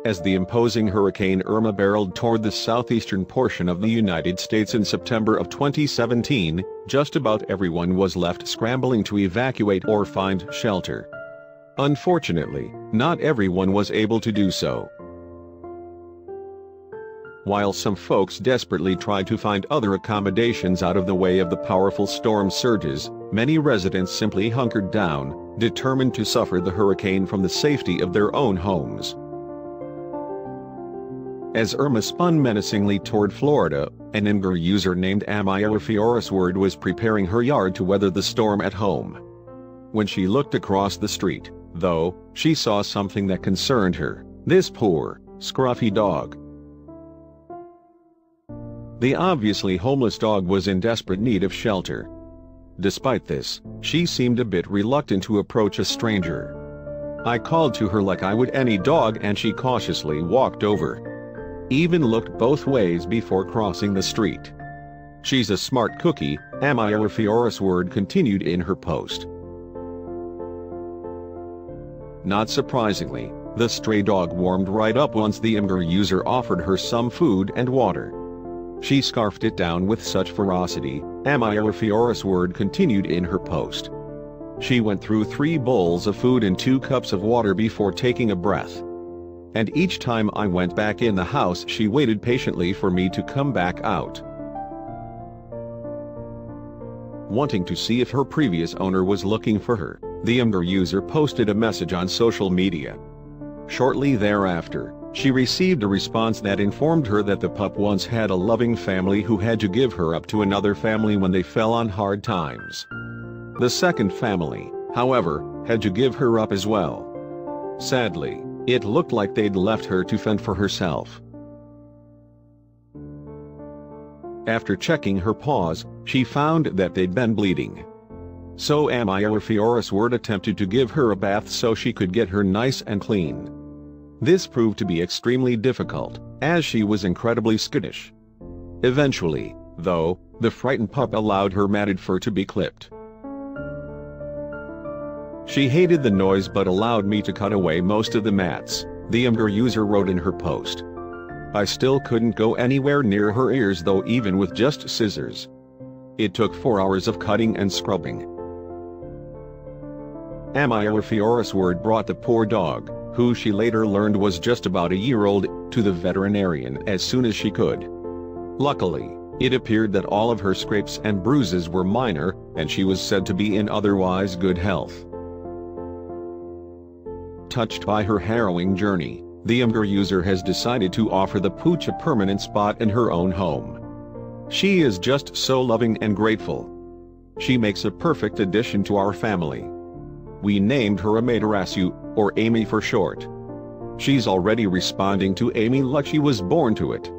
As the imposing Hurricane Irma barreled toward the southeastern portion of the United States in September of 2017, just about everyone was left scrambling to evacuate or find shelter. Unfortunately, not everyone was able to do so. While some folks desperately tried to find other accommodations out of the way of the powerful storm surges, many residents simply hunkered down, determined to suffer the hurricane from the safety of their own homes. As Irma spun menacingly toward Florida, an Imgur user named Irma was preparing her yard to weather the storm at home. When she looked across the street, though, she saw something that concerned her: this poor, scruffy dog. The obviously homeless dog was in desperate need of shelter. Despite this, she seemed a bit reluctant to approach a stranger. I called to her like I would any dog, and she cautiously walked over. Even looked both ways before crossing the street. "She's a smart cookie," Irma continued in her post. Not surprisingly, the stray dog warmed right up once the Imgur user offered her some food and water. She scarfed it down with such ferocity, Irma continued in her post. She went through 3 bowls of food and 2 cups of water before taking a breath. And each time I went back in the house, she waited patiently for me to come back out. Wanting to see if her previous owner was looking for her, the Imgur user posted a message on social media. Shortly thereafter, she received a response that informed her that the pup once had a loving family who had to give her up to another family when they fell on hard times. The second family, however, had to give her up as well. Sadly, it looked like they'd left her to fend for herself. After checking her paws, she found that they'd been bleeding. So Irma attempted to give her a bath so she could get her nice and clean. This proved to be extremely difficult, as she was incredibly skittish. Eventually, though, the frightened pup allowed her matted fur to be clipped. "She hated the noise but allowed me to cut away most of the mats," the Imgur user wrote in her post. "I still couldn't go anywhere near her ears though, even with just scissors. It took 4 hours of cutting and scrubbing." Irma brought the poor dog, who she later learned was just about a year old, to the veterinarian as soon as she could. Luckily, it appeared that all of her scrapes and bruises were minor, and she was said to be in otherwise good health. Touched by her harrowing journey, the Imgur user has decided to offer the pooch a permanent spot in her own home. She is just so loving and grateful. She makes a perfect addition to our family. We named her Amaterasu, or Amy for short. She's already responding to Amy like she was born to it.